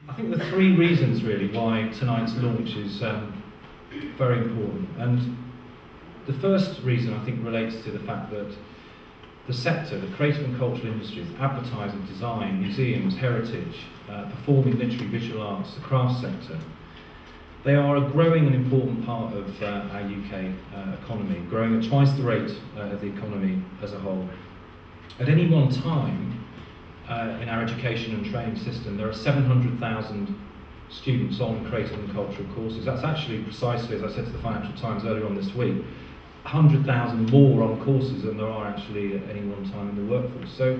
I think there are three reasons really why tonight's launch is very important. And the first reason I think relates to the fact that the sector, the creative and cultural industries, advertising, design, museums, heritage, performing, literary, visual arts, the crafts sector, they are a growing and important part of our UK economy, growing at twice the rate of the economy as a whole. At any one time, in our education and training system, there are 700,000 students on creative and cultural courses. That's actually precisely, as I said to the Financial Times earlier on this week, 100,000 more on courses than there are actually at any one time in the workforce. So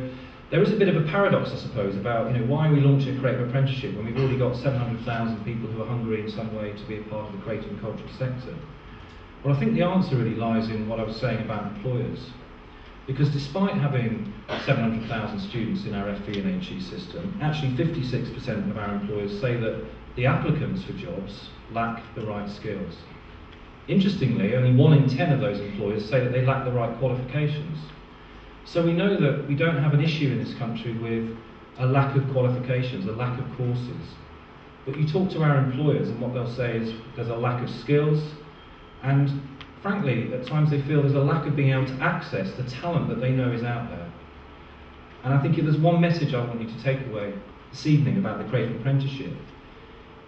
there is a bit of a paradox, I suppose, about why are we launching a creative apprenticeship when we've already got 700,000 people who are hungry in some way to be a part of the creative and cultural sector. Well, I think the answer really lies in what I was saying about employers. Because despite having 700,000 students in our FE and HE system, actually 56% of our employers say that the applicants for jobs lack the right skills. Interestingly, only 1 in 10 of those employers say that they lack the right qualifications. So we know that we don't have an issue in this country with a lack of qualifications, a lack of courses. But you talk to our employers and what they'll say is there's a lack of skills, and frankly, at times they feel there's a lack of being able to access the talent that they know is out there. And I think if there's one message I want you to take away this evening about the Creative Apprenticeship,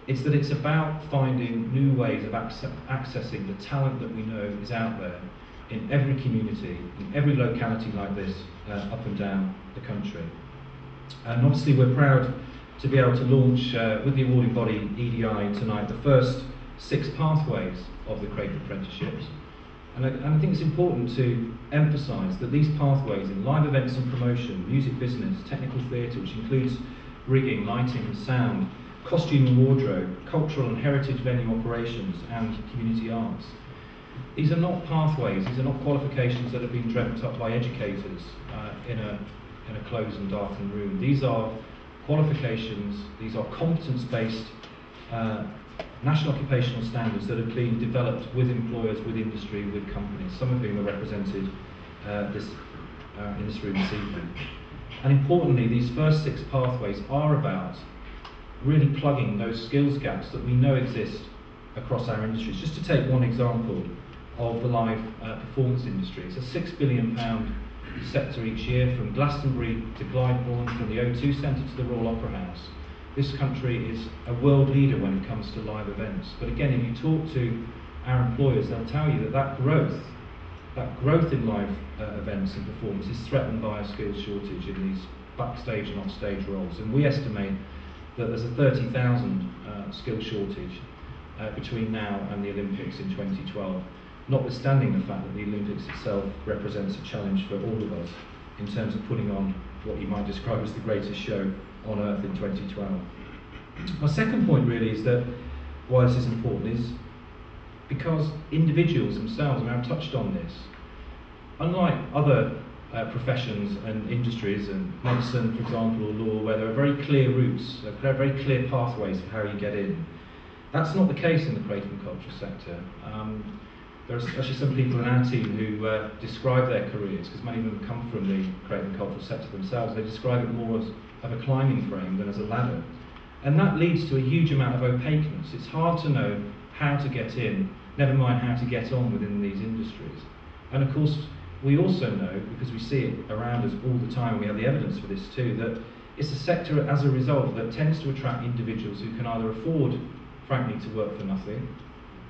it's that it's about finding new ways of accessing the talent that we know is out there in every community, in every locality like this, up and down the country. And obviously we're proud to be able to launch with the awarding body EDI tonight the first 6 pathways of the Creative Apprenticeships. And I think it's important to emphasise that these pathways in live events and promotion, music business, technical theatre, which includes rigging, lighting and sound, costume and wardrobe, cultural and heritage venue operations and community arts. These are not pathways, these are not qualifications that have been dreamt up by educators in a closed and darkened room. These are qualifications, these are competence-based national occupational standards that have been developed with employers, with industry, with companies, some of whom are represented in this room this evening. And importantly, these first 6 pathways are about really plugging those skills gaps that we know exist across our industries. Just to take one example of the live performance industry, it's a £6 billion sector each year, from Glastonbury to Glyndebourne, from the O2 Centre to the Royal Opera House. This country is a world leader when it comes to live events. But again, if you talk to our employers, they'll tell you that that growth in live events and performance is threatened by a skills shortage in these backstage and offstage roles. And we estimate that there's a 30,000 skill shortage between now and the Olympics in 2012, notwithstanding the fact that the Olympics itself represents a challenge for all of us in terms of putting on what you might describe as the greatest show on earth in 2012. My second point really is that why this is important is because individuals themselves, and I've touched on this, unlike other professions and industries, and medicine, for example, or law, where there are very clear routes, there are very clear pathways for how you get in. That's not the case in the creative and cultural sector. There are actually some people in our team who describe their careers, because many of them come from the creative and cultural sector themselves, they describe it more as of a climbing frame than as a ladder. And that leads to a huge amount of opaqueness. It's hard to know how to get in, never mind how to get on within these industries. And of course, we also know, because we see it around us all the time, we have the evidence for this too, that it's a sector as a result that tends to attract individuals who can either afford, frankly, to work for nothing,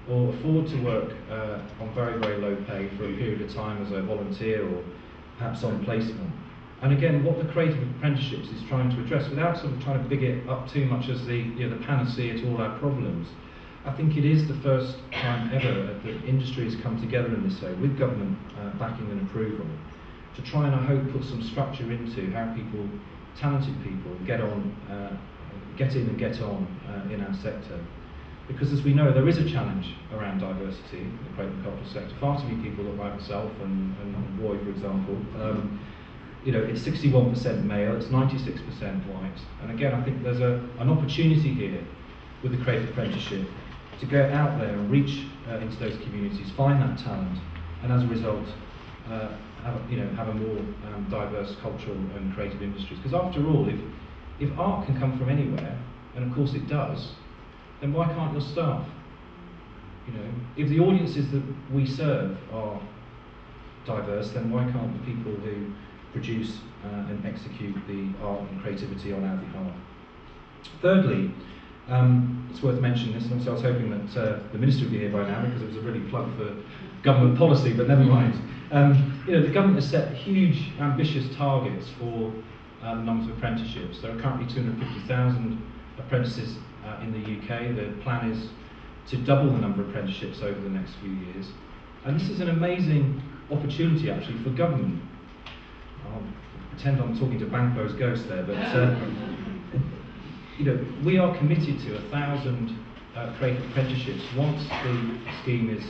or afford to work on very, very low pay for a period of time as a volunteer or perhaps on placement. And again, what the Creative Apprenticeships is trying to address, without sort of trying to big it up too much as the panacea to all our problems, I think it is the first time ever that industry has come together in this way, with government backing and approval, to try and, I hope, put some structure into how people, talented people, get in and get on in our sector. Because as we know, there is a challenge around diversity in the creative and cultural sector. Far too many people look like myself and Roy, for example. It's 61% male, it's 96% white. And again, I think there's an opportunity here with the Creative Apprenticeship to go out there and reach into those communities, find that talent, and as a result, have a more diverse cultural and creative industries. Because after all, if art can come from anywhere, and of course it does, then why can't your staff? You know, if the audiences that we serve are diverse, then why can't the people who produce and execute the art and creativity on our behalf? Thirdly, it's worth mentioning this, and also I was hoping that the Minister would be here by now because it was a really plug for government policy, but never mind. You know, the government has set huge, ambitious targets for the number of apprenticeships. There are currently 250,000 apprentices in the UK. The plan is to double the number of apprenticeships over the next few years. And this is an amazing opportunity actually for government. I'll pretend I'm talking to Banquo's ghost there, but you know, we are committed to 1,000 creative apprenticeships once the scheme is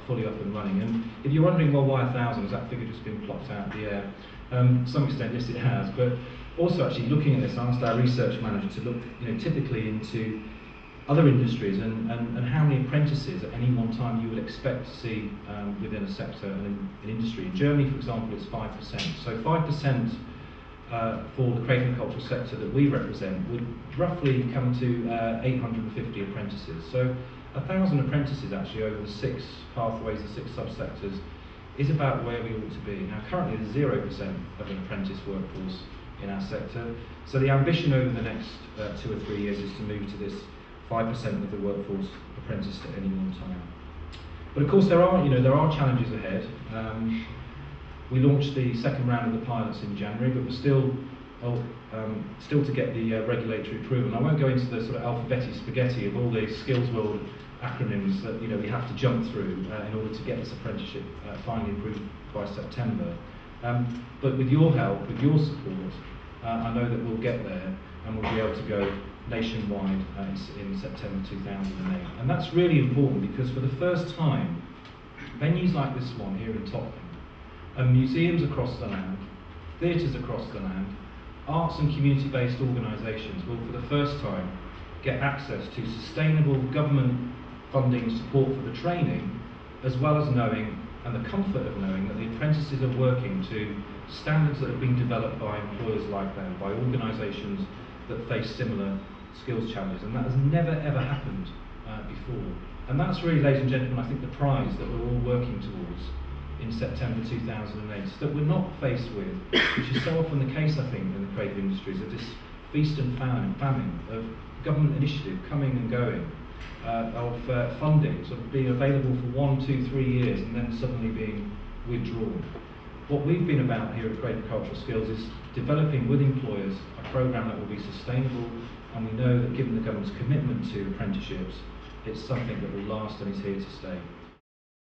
fully up and running. And if you're wondering, well, why 1,000? Has that figure just been plucked out of the air? To some extent, yes, it has. But also, actually, looking at this, I asked our research manager to look, you know, typically into other industries and how many apprentices at any one time you would expect to see within a sector and an industry. In Germany, for example, it's 5%. So 5% for the creative and cultural sector that we represent would roughly come to 850 apprentices. So 1,000 apprentices actually over the 6 pathways, the 6 subsectors, is about where we ought to be. Now currently there's 0% of an apprentice workforce in our sector. So the ambition over the next 2 or 3 years is to move to this 5% of the workforce apprenticed at any one time. But of course there are challenges ahead. We launched the second round of the pilots in January, but we're still to get the regulatory approval. And I won't go into the sort of alphabetic spaghetti of all the skills world acronyms that we have to jump through in order to get this apprenticeship finally approved by September. But with your help, with your support, I know that we'll get there and we'll be able to go nationwide in September 2008. And that's really important because for the first time, venues like this one here in Tottenham, and museums across the land, theatres across the land, arts and community-based organisations will for the first time get access to sustainable government funding support for the training, as well as knowing, and the comfort of knowing, that the apprentices are working to standards that have been developed by employers like them, by organisations that face similar skills challenges, and that has never ever happened before. And that's really, ladies and gentlemen, I think the prize that we're all working towards in September 2008, that we're not faced with, which is so often the case I think in the creative industries, of this feast and famine of government initiative coming and going, of funding sort of being available for 1, 2, 3 years and then suddenly being withdrawn. What we've been about here at Creative Cultural Skills is developing with employers a programme that will be sustainable, and we know that given the government's commitment to apprenticeships, it's something that will last and is here to stay.